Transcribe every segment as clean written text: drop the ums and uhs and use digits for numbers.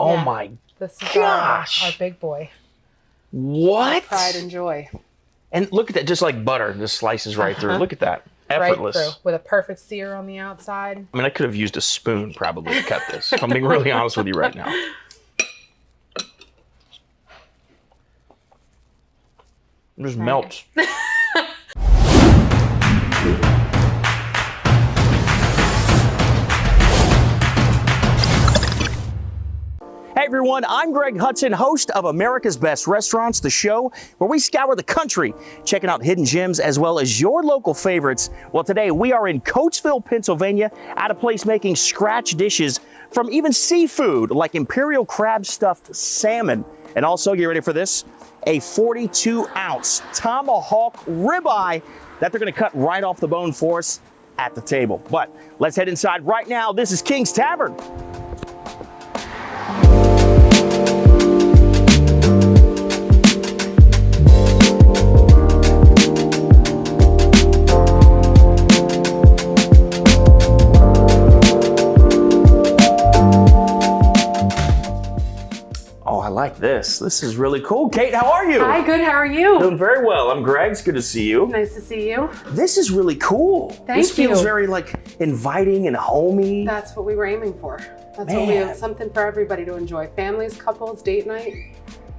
Oh my This is gosh. our big boy. What? Pride and joy. And look at that, just like butter, just slices right through. Look at that. Effortless. Right through, with a perfect sear on the outside. I mean, I could have used a spoon probably to cut this. If I'm being really honest with you right now. It just melts. Hey everyone, I'm Greg Hudson, host of America's Best Restaurants, the show where we scour the country, checking out hidden gems as well as your local favorites. Well, today we are in Coatesville, Pennsylvania, at a place making scratch dishes from even seafood like imperial crab stuffed salmon. And also, get ready for this, a 42-ounce tomahawk ribeye that they're gonna cut right off the bone for us at the table. But let's head inside right now. This is Kings Tavern. I like this. This is really cool. Kate, how are you? Hi, good. How are you? Doing very well. I'm Greg. It's good to see you. Nice to see you. This is really cool. Thank This feels very like inviting and homey. That's what we were aiming for. That's what we have, something for everybody to enjoy. Families, couples, date night.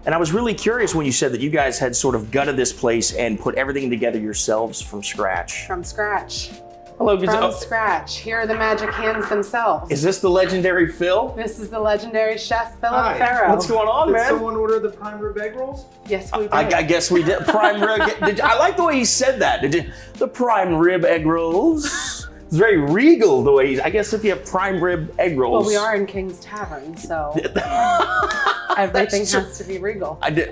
And I was really curious when you said that you guys had sort of gutted this place and put everything together yourselves from scratch. From scratch. Hello, From scratch. Here are the magic hands themselves. Is this the legendary Phil? This is the legendary chef, Philip Farrow. What's going on, man? Did someone order the prime rib egg rolls? Yes, we did. I guess we did. Prime rib. I like the way he said that. Did you? The prime rib egg rolls. It's very regal the way I guess if you have prime rib egg rolls. Well, we are in King's Tavern, so everything has to be regal. I did.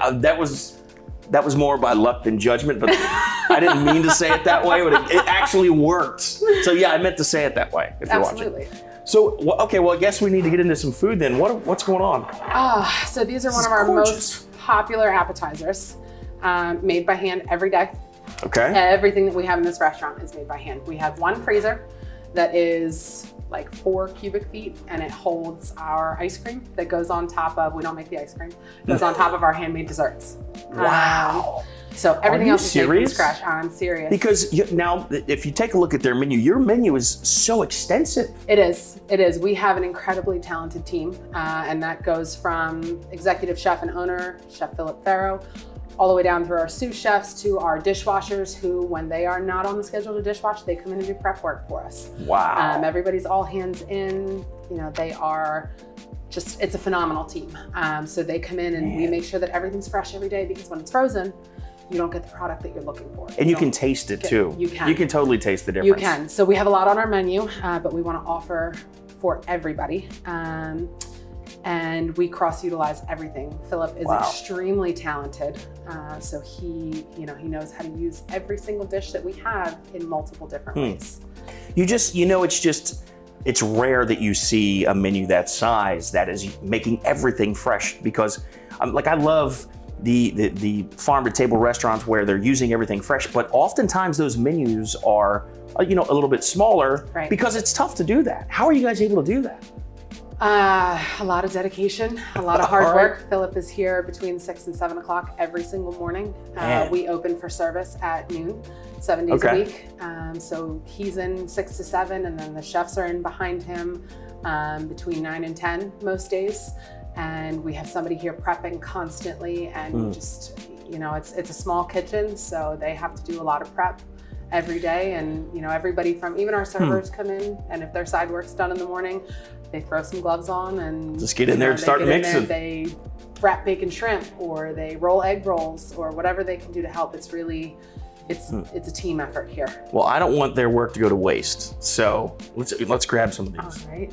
That was more by luck than judgment, but I didn't mean to say it that way, but it actually worked. So yeah, I meant to say it that way. If Absolutely. You're watching. So okay, well I guess we need to get into some food then. What's going on? So these are one of our most popular appetizers, made by hand every day. Okay. Everything that we have in this restaurant is made by hand. We have one freezer that is like 4 cubic feet, and it holds our ice cream that goes on top of, we don't make the ice cream, goes on top of our handmade desserts. Wow. So everything else is made from serious? scratch. I'm serious. Because now, if you take a look at their menu, your menu is so extensive. It is. We have an incredibly talented team, and that goes from executive chef and owner, Chef Philip Farrow, all the way down through our sous chefs to our dishwashers who, when they are not on the schedule to dishwash, they come in and do prep work for us. Wow. Everybody's all hands in. You know, they are just, it's a phenomenal team. So they come in and we make sure that everything's fresh every day, because when it's frozen, you don't get the product that you're looking for. And you can taste it too. You can. You can totally taste the difference. You can. So we have a lot on our menu, but we want to offer for everybody. And we cross-utilize everything. Philip is extremely talented, so he knows how to use every single dish that we have in multiple different ways. It's rare that you see a menu that size that is making everything fresh, because I love the farm to table restaurants where they're using everything fresh, but oftentimes those menus are a little bit smaller because it's tough to do that. How are you guys able to do that? A lot of dedication, a lot of hard work. Philip is here between 6 and 7 o'clock every single morning. We open for service at noon, 7 days a week. So he's in 6 to 7, and then the chefs are in behind him between 9 and 10 most days. And we have somebody here prepping constantly, and just, it's a small kitchen, so they have to do a lot of prep every day. And everybody from, even our servers come in, and if their side work's done in the morning, they throw some gloves on and just get in there and start mixing. They wrap bacon shrimp, or they roll egg rolls, or whatever they can do to help. It's really, it's a team effort here. Well, I don't want their work to go to waste, so let's grab some of these. All right.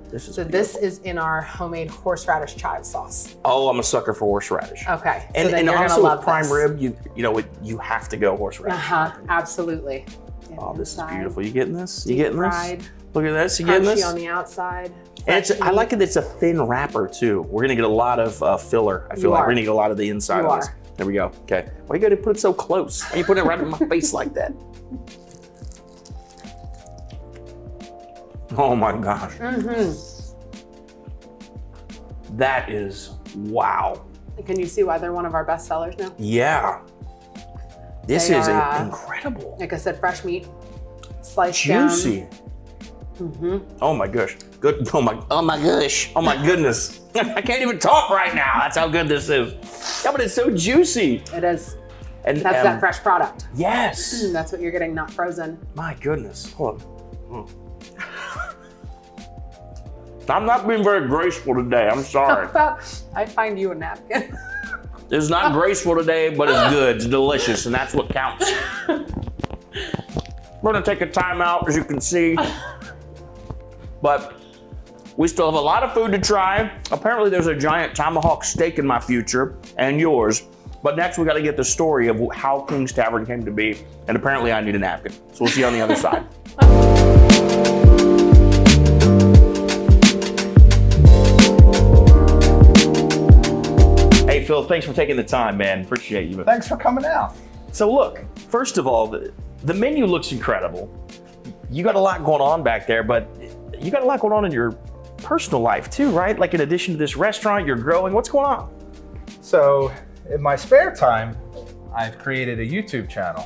This is in our homemade horseradish chive sauce. Oh, I'm a sucker for horseradish. Okay. And also with prime rib, you have to go horseradish. Absolutely. Oh, this is beautiful. You getting this? You getting this? Look at this. You getting Crunchy this? on the outside. And I like it. It's a thin wrapper too. We're gonna get a lot of filler. I feel like we're gonna get a lot of the inside of this. There we go. Okay. Why you gotta put it so close? Why you put it right in my face like that? Oh my gosh. That is, wow. Can you see why they're one of our best sellers now? Yeah. This They is are, incredible. Like I said, fresh meat, sliced Juicy. down. Oh my gosh. Good. Oh my gosh. Oh my goodness. I can't even talk right now. That's how good this is. Yeah, but it's so juicy. It is. And That's that fresh product. Yes. That's what you're getting, not frozen. My goodness. Hold on. I'm not being very graceful today. I'm sorry. I find you a napkin. It's not graceful today, but it's good. It's delicious, and that's what counts. We're gonna take a time out, as you can see. But we still have a lot of food to try. Apparently there's a giant tomahawk steak in my future, and yours. But next we gotta get the story of how Kings Tavern came to be, and apparently I need a napkin. So we'll see you on the other side. Hey Phil, thanks for taking the time, man. Appreciate you. Thanks for coming out. So look, first of all, the menu looks incredible. You got a lot going on back there, but you got a lot going on in your personal life too, right? Like in addition to this restaurant, you're growing. What's going on? So in my spare time, I've created a YouTube channel.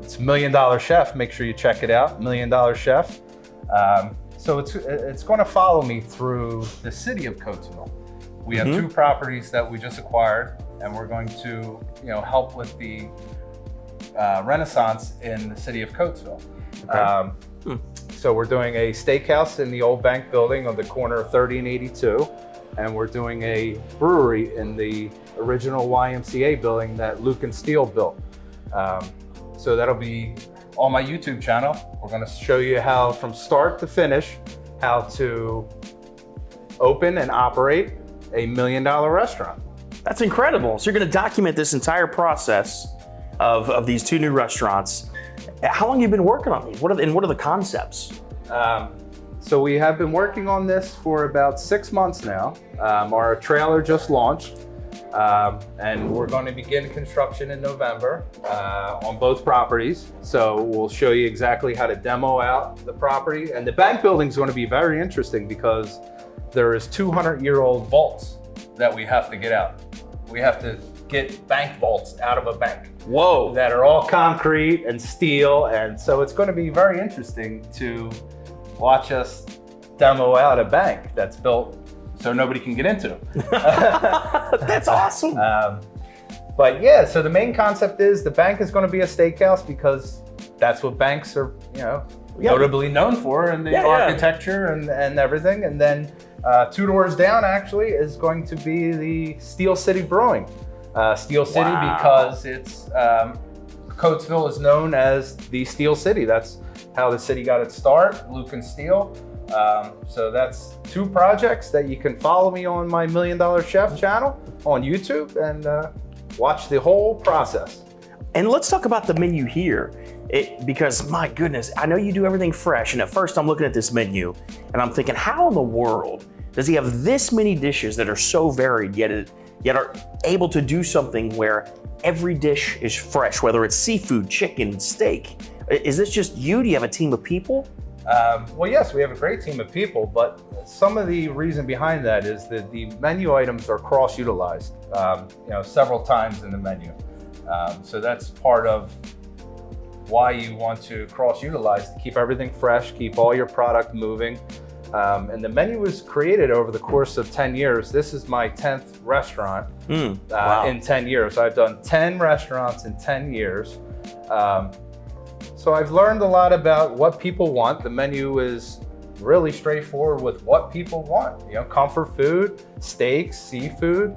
It's $1 Million Chef. Make sure you check it out, $1 Million Chef. So it's going to follow me through the city of Coatesville. We have 2 properties that we just acquired, and we're going to, help with the renaissance in the city of Coatesville. Okay. So we're doing a steakhouse in the old bank building on the corner of 30 and 82, and we're doing a brewery in the original YMCA building that Luke and Steele built. So that'll be on my YouTube channel. We're going to show you how, from start to finish, how to open and operate a $1 Million Restaurant. That's incredible. So you're going to document this entire process of these 2 new restaurants. How long have you been working on these? What are the concepts? So we have been working on this for about 6 months now. Our trailer just launched, and we're going to begin construction in November on both properties. So we'll show you exactly how to demo out the property. And the bank building is going to be very interesting because there is 200-year-old vaults that we have to get out. We have to get bank vaults out of a bank. Whoa. That are all concrete and steel. And so it's going to be very interesting to watch us demo out a bank that's built so nobody can get into. That's awesome. But yeah, so the main concept is the bank is going to be a steakhouse because that's what banks are, notably known for in the architecture and everything. And then 2 doors down actually is going to be the Steel City Brewing. Steel City because it's Coatesville is known as the Steel City. That's how the city got its start, Luke and Steele. So that's 2 projects that you can follow me on my $1 Million Chef channel on YouTube and watch the whole process. And let's talk about the menu here. Because my goodness, I know you do everything fresh. And at first I'm looking at this menu and I'm thinking, how in the world does he have this many dishes that are so varied, yet are able to do something where every dish is fresh, whether it's seafood, chicken, steak? Is this just you? Do you have a team of people? Well, yes, we have a great team of people, but some of the reason behind that is that the menu items are cross-utilized, several times in the menu. So that's part of why you want to cross-utilize, to keep everything fresh, keep all your product moving. And the menu was created over the course of 10 years. This is my 10th restaurant in 10 years. I've done 10 restaurants in 10 years. So I've learned a lot about what people want. The menu is really straightforward with what people want. Comfort food, steaks, seafood.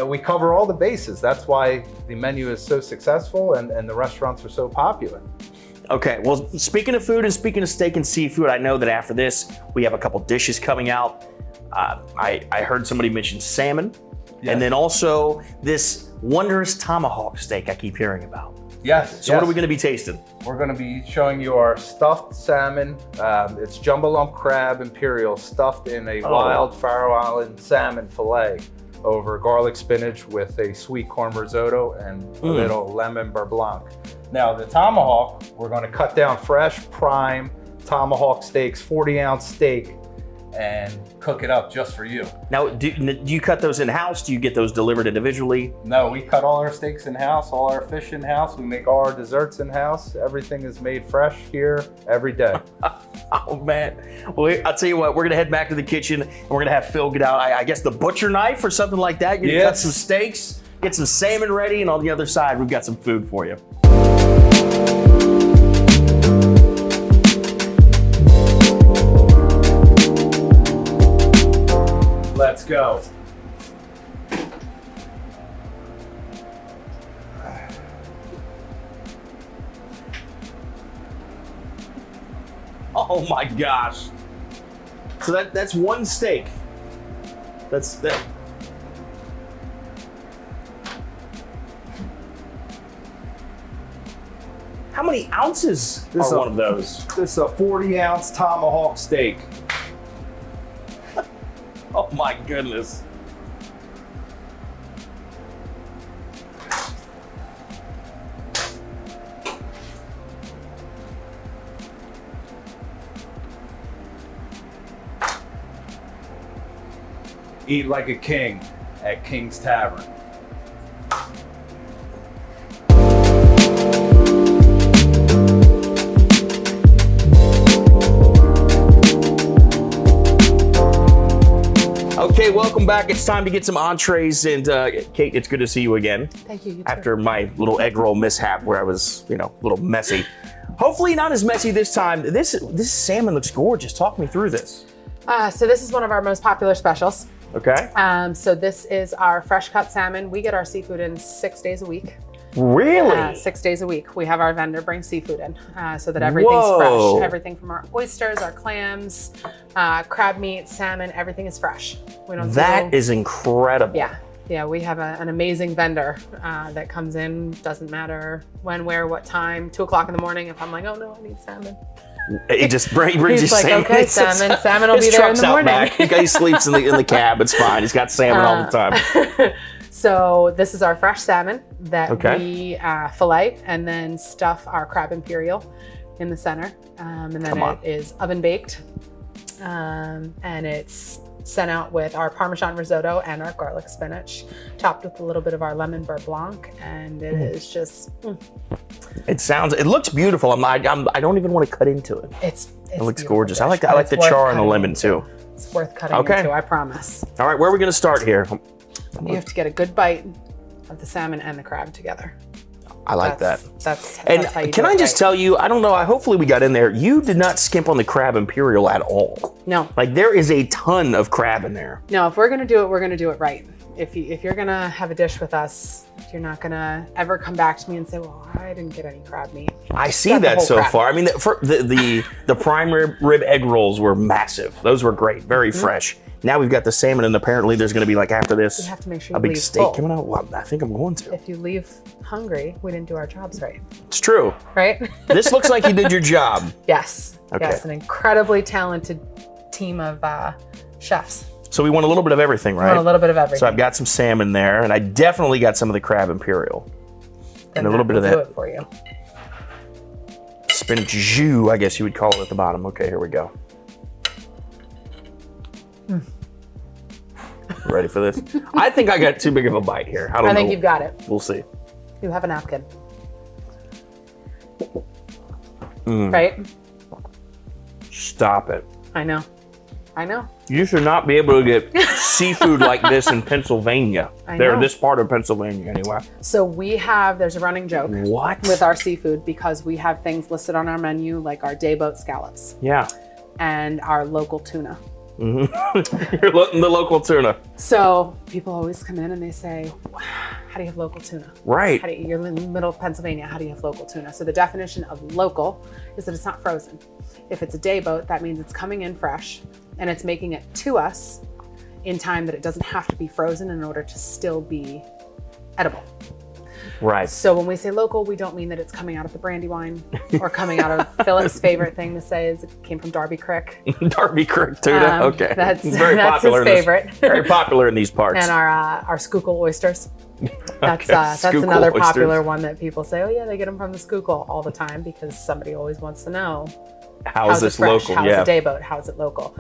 We cover all the bases. That's why the menu is so successful and the restaurants are so popular. Okay, well, speaking of food and speaking of steak and seafood, I know that after this, we have a couple dishes coming out. I heard somebody mention salmon, and then also this wondrous tomahawk steak I keep hearing about. Yes. So what are we going to be tasting? We're going to be showing you our stuffed salmon. It's jumbo lump crab imperial stuffed in a wild Faroe Island salmon fillet over garlic spinach with a sweet corn risotto and a little lemon beurre blanc. Now the tomahawk, we're going to cut down fresh prime tomahawk steaks, 40-ounce steak, and cook it up just for you. Now, do you cut those in-house? Do you get those delivered individually? No, we cut all our steaks in-house, all our fish in-house. We make all our desserts in-house. Everything is made fresh here every day. Oh man. Well, I'll tell you what, we're gonna head back to the kitchen and we're gonna have Phil get out, I guess, the butcher knife or something like that. You're gonna cut some steaks, get some salmon ready, and on the other side, we've got some food for you. Let's go. Oh my gosh. So that's one steak. That's that. How many ounces are one of those? This is a 40-ounce tomahawk steak. Oh my goodness. Eat like a king at Kings Tavern. Okay, welcome back. It's time to get some entrees, and Kate, it's good to see you again. Thank you. You too. After my little egg roll mishap where I was, a little messy. Hopefully not as messy this time. This salmon looks gorgeous. Talk me through this. So this is one of our most popular specials. Okay. So this is our fresh cut salmon. We get our seafood in 6 days a week. Really? 6 days a week. We have our vendor bring seafood in so that everything's fresh. Everything from our oysters, our clams, crab meat, salmon, everything is fresh. We don't. That is incredible. Yeah. We have an amazing vendor that comes in. Doesn't matter when, where, what time. 2 o'clock in the morning. If I'm like, oh no, I need salmon. He just brings you He's like, salmon. okay, salmon. Salmon will be there in the morning. Back. He sleeps in the cab. It's fine. He's got salmon all the time. So this is our fresh salmon that we fillet and then stuff our crab imperial in the center. And then it is oven baked. And it's sent out with our Parmesan risotto and our garlic spinach, topped with a little bit of our lemon beurre blanc. And it is just... It looks beautiful. I don't even want to cut into it. It looks gorgeous. I like the char and the lemon too. It's worth cutting into, I promise. All right, where are we going to start here? You have to get a good bite of the salmon and the crab together. I like that. That's and how you can I just tell you, I don't know, hopefully we got in there, you did not skimp on the crab imperial at all. No. Like there is a ton of crab in there. No, if we're going to do it, we're going to do it right. If you're going to have a dish with us, you're not going to ever come back to me and say, well, I didn't get any crab meat. I see that so far. I mean, the prime rib egg rolls were massive. Those were great, very fresh. Now we've got the salmon, and apparently there's going to be like after this, you have to make sure you a big leave steak full. coming out. Well, I think I'm going to. If you leave hungry, we didn't do our jobs right. It's true. Right? This looks like you did your job. Yes. Okay. Yes, an incredibly talented team of chefs. So we want a little bit of everything, right? We want a little bit of everything. So I've got some salmon there, and I definitely got some of the crab imperial. And a little bit of that. Do it for you. Spinach jus, I guess you would call it at the bottom. Okay, here we go. Ready for this? I think I got too big of a bite here. I don't know. I think you've got it. We'll see. You have a napkin. Right? Stop it. I know. You should not be able to get seafood like this in Pennsylvania. know. This part of Pennsylvania anyway. So there's a running joke with our seafood because we have things listed on our menu like our dayboat scallops. Yeah. And our local tuna. You're the local tuna. So people always come in and they say, how do you have local tuna? Right. You're in the middle of Pennsylvania, how do you have local tuna? So the definition of local is that it's not frozen. If it's a day boat, that means it's coming in fresh and it's making it to us in time that it doesn't have to be frozen in order to still be edible. Right. So when we say local, we don't mean that it's coming out of the Brandywine or coming out of Philip's favorite thing to say is it came from Darby Creek. Darby Creek tuna. Okay. That's very popular. His favorite. Very popular in these parts. And our Schuylkill oysters. That's Schuylkill another oysters. popular one that people say, oh yeah, they get them from the Schuylkill all the time because somebody always wants to know how's this fresh? local? How's a day boat? How's it local?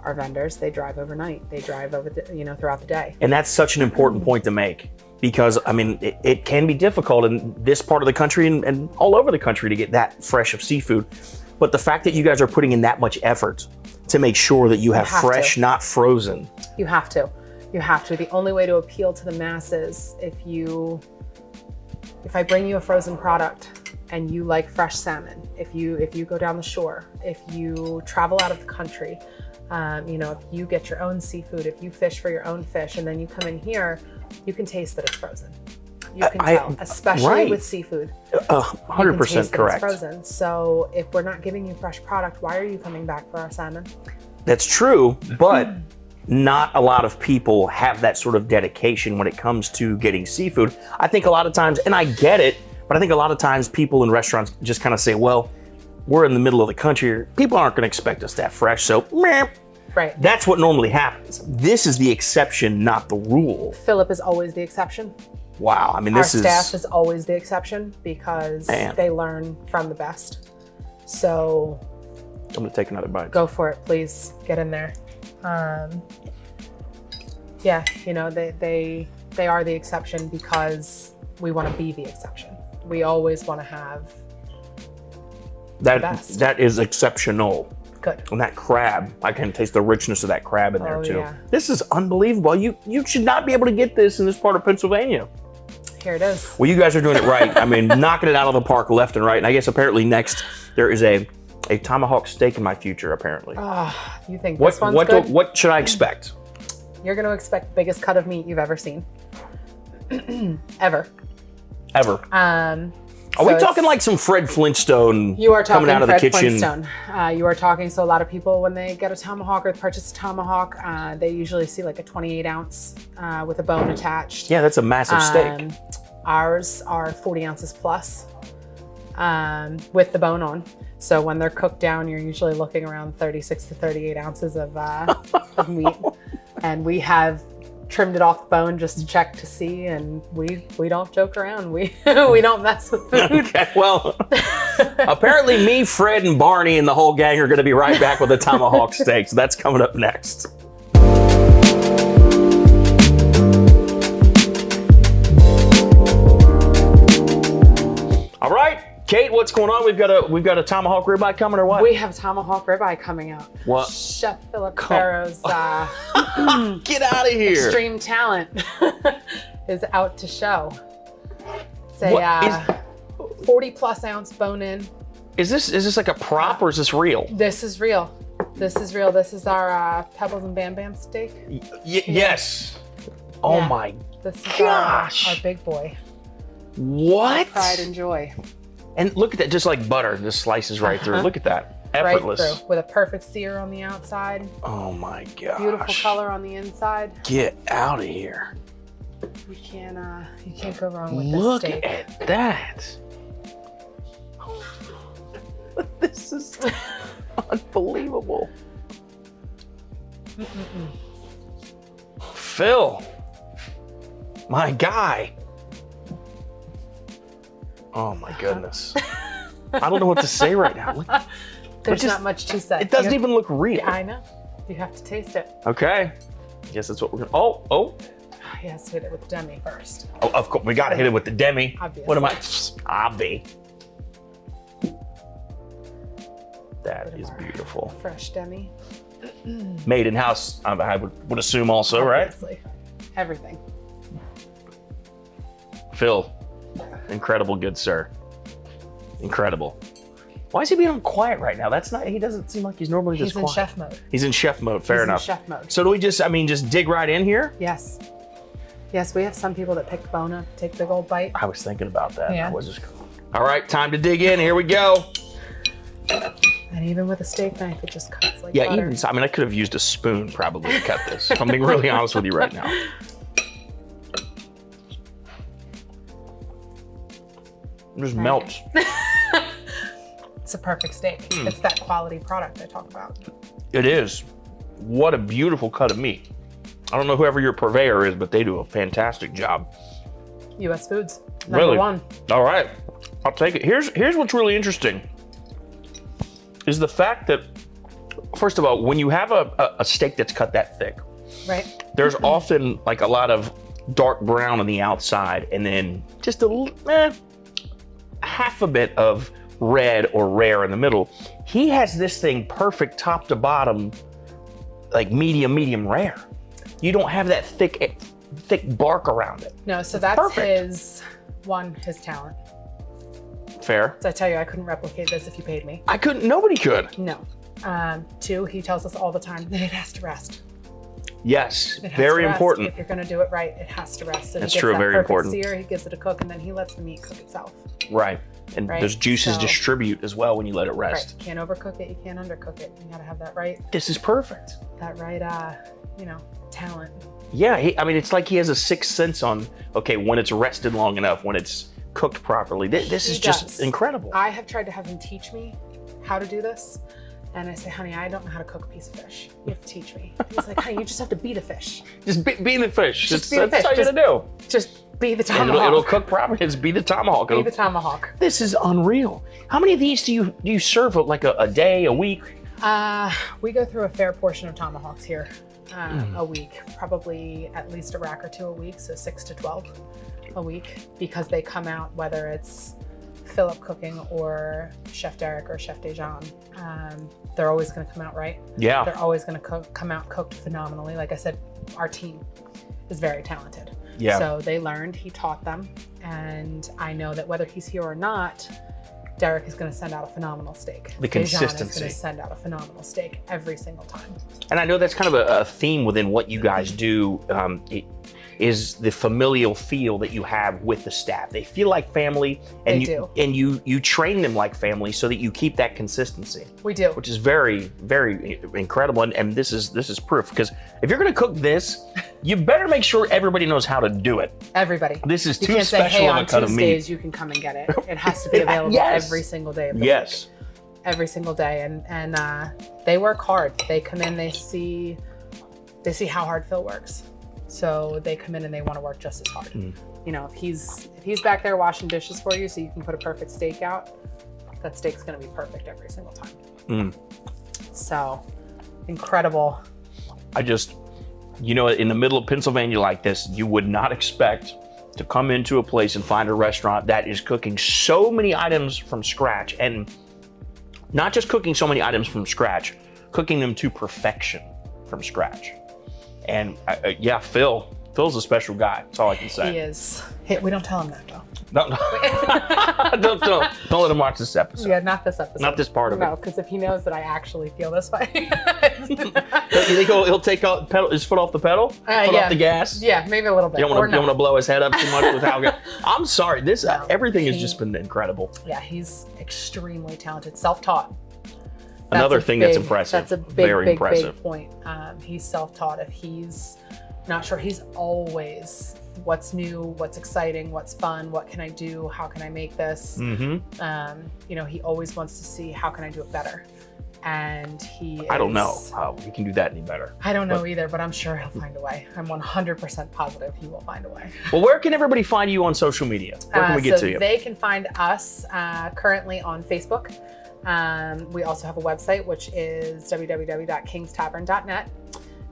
Our vendors, they drive overnight. They drive over, throughout the day. And that's such an important point to make, because I mean, it can be difficult in this part of the country and all over the country to get that fresh of seafood. But the fact that you guys are putting in that much effort to make sure that you have fresh, not frozen. You have to. You have to. The only way to appeal to the masses, if I bring you a frozen product and you like fresh salmon, if you go down the shore, if you travel out of the country, if you get your own seafood, if you fish for your own fish, and then you come in here, you can taste that it's frozen. You can tell, especially with seafood. 100% correct. It's frozen. So if we're not giving you fresh product, why are you coming back for our salmon? That's true, but not a lot of people have that sort of dedication when it comes to getting seafood. I think a lot of times, and I get it, but I think a lot of times people in restaurants just kind of say, well, we're in the middle of the country. People aren't going to expect us to have fresh, so meh. Right. That's what normally happens. This is the exception, not the rule. Philip is always the exception. Wow, I mean, Our staff is always the exception because they learn from the best. So I'm gonna take another bite. Go for it, please. Get in there. They are the exception because we want to be the exception. We always want to have the best. That is exceptional. Good. And that crab, I can taste the richness of that crab in there too. Yeah. This is unbelievable. You should not be able to get this in this part of Pennsylvania. Here it is. Well, you guys are doing it right. I mean, knocking it out of the park left and right. And I guess apparently next there is a tomahawk steak in my future, apparently. You think this one's good? What should I expect? You're going to expect the biggest cut of meat you've ever seen. Ever. Are we talking like some Fred Flintstone you are talking coming out of Fred the kitchen? Flintstone. You are talking, so a lot of people, when they get a tomahawk or purchase a tomahawk, they usually see like a 28 ounce with a bone attached. Yeah, that's a massive steak. Ours are 40 ounces plus with the bone on. So when they're cooked down, you're usually looking around 36 to 38 ounces of meat. And we have trimmed it off the bone just to check to see, and we don't joke around. We don't mess with food. Okay, well, apparently me, Fred, and Barney and the whole gang are going to be right back with a tomahawk steak. So that's coming up next. All right, Kate, what's going on? We've got a tomahawk ribeye coming, or what? We have tomahawk ribeye coming out. What? Chef Philip Farrow's get out of here. Extreme talent is out to show. It's a 40 plus ounce bone in. Is this like a prop or is this real? This is real. This is real. This is our Pebbles and Bam Bam steak. Yes. Oh my This is gosh. Our big boy. What? Pride and joy. And look at that, just like butter, just slices right through. Look at that. Effortless. Right through, with a perfect sear on the outside. Oh my gosh. Beautiful color on the inside. Get out of here. You can't go wrong with Look this steak. at that. This is unbelievable. Phil, my guy. Oh my goodness. I don't know what to say right now. There's not much to say. It doesn't even look real. Yeah, I know. You have to taste it. Okay. Guess that's what we're gonna. Oh. He has to hit it with demi first. Oh, of course, we gotta hit it with the demi. Obviously. What am I? Obvi. That is beautiful. Fresh demi. Made in house, I would assume also, Obviously. right? Everything. Phil, incredible, good sir. Incredible. Why is he being quiet right now? That's not. He doesn't seem like he's normally this quiet. He's in chef mode. He's in chef mode. Fair enough. He's in chef mode. So do we just dig right in here? Yes. Yes, we have some people that pick the bone up, take the gold bite. I was thinking about that. Yeah. I was just. All right, time to dig in. Here we go. And even with a steak knife, it just cuts like Yeah, butter. I could have used a spoon probably to cut this. If I'm being really honest with you right now. It just melts. It's a perfect steak. It's that quality product I talk about. It is. What a beautiful cut of meat. I don't know whoever your purveyor is, but they do a fantastic job. U.S. Foods, Really? #1. All right, I'll take it. Here's what's really interesting is the fact that first of all, when you have a steak that's cut that thick, Right. there's often like a lot of dark brown on the outside and then just half a bit of red or rare in the middle. He has this thing perfect top to bottom, like medium rare. You don't have that thick bark around it. No, so that's perfect. his talent. Fair. So I tell you, I couldn't replicate this if you paid me. I couldn't, nobody could. No. 2, he tells us all the time that it has to rest. Yes, It has very to rest. important. If you're going to do it right, it has to rest. So That's he gets true, that very perfect important. sear, he gives it a cook, and then he lets the meat cook itself. Right. And Right, those juices so- distribute as well when you let it Right. rest. You can't overcook it. You can't undercook it. You got to have that right, This is perfect. talent. Yeah, it's like he has a sixth sense on, okay, when it's rested long enough, when it's cooked properly. This He is just does. incredible. I have tried to have him teach me how to do this. And I say, honey, I don't know how to cook a piece of fish. You have to teach me. He's like, honey, you just have to beat a fish. Just be the fish. Just be the That's fish. all you gotta do. Just be the And tomahawk. it'll cook properly. Just be the tomahawk. Be the tomahawk. This is unreal. How many of these do you serve like a day, a week? We go through a fair portion of tomahawks here a week. Probably at least a rack or 2 a week, so 6 to 12 a week, because they come out, whether it's Philip cooking or Chef Derek or Chef Dejan, they're always going to come out right. Yeah. They're always going to come out cooked phenomenally. Like I said, our team is very talented. Yeah. So they learned, he taught them, and I know that whether he's here or not, Derek is going to send out a phenomenal steak. The Dejan consistency. is going to send out a phenomenal steak every single time. And I know that's kind of a theme within what you guys do. Is the familial feel that you have with the staff. They feel like family, and you train them like family so that you keep that consistency. We do. Which is very, very incredible. And this is proof, because if you're gonna cook this, you better make sure everybody knows how to do it. Everybody. This is You too can't say, special hey, of a on cut of meat. Tuesdays you can come and get it. It has to be available Yes. every single day of the Yes. week. Every single day. And they work hard. They come in, they see how hard Phil works. So they come in and they want to work just as hard. You know, if he's back there washing dishes for you so you can put a perfect steak out, that steak's going to be perfect every single time. So incredible. In the middle of Pennsylvania like this, you would not expect to come into a place and find a restaurant that is cooking so many items from scratch, and not just cooking so many items from scratch, cooking them to perfection from scratch. And Phil's a special guy. That's all I can say. He is. Hey, we don't tell him that though. Don't let him watch this episode. Yeah, not this episode. Not this part of it. No, because if he knows that I actually feel this way. You think he'll take his foot off the pedal? Foot off the gas? Yeah, maybe a little bit. You don't want to blow his head up too much with how good. I'm sorry. Everything has just been incredible. Yeah, he's extremely talented, self-taught. Another thing that's impressive. That's a big, impressive. big point. He's self-taught. If he's not sure, he's always what's new, what's exciting, what's fun, what can I do, how can I make this? He always wants to see how can I do it better. And I don't know how we can do that any better. I don't know either, but I'm sure he'll find a way. I'm 100% positive he will find a way. Well, where can everybody find you on social media? Where can we get to you? They can find us currently on Facebook. We also have a website, which is www.kingstavern.net.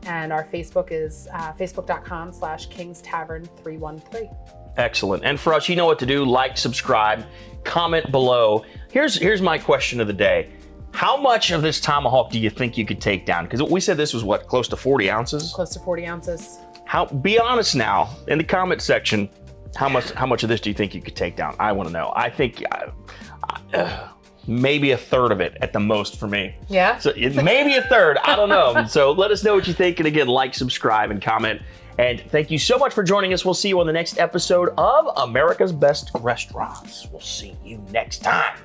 And our Facebook is facebook.com/kingstavern313. Excellent. And for us, you know what to do. Like, subscribe, comment below. Here's my question of the day. How much of this tomahawk do you think you could take down? Because we said this was close to 40 ounces? Close to 40 ounces. Be honest now in the comment section. How much of this do you think you could take down? I want to know. I think maybe a third of it at the most for me. Yeah? So maybe a third. I don't know. So let us know what you think. And again, like, subscribe, and comment. And thank you so much for joining us. We'll see you on the next episode of America's Best Restaurants. We'll see you next time.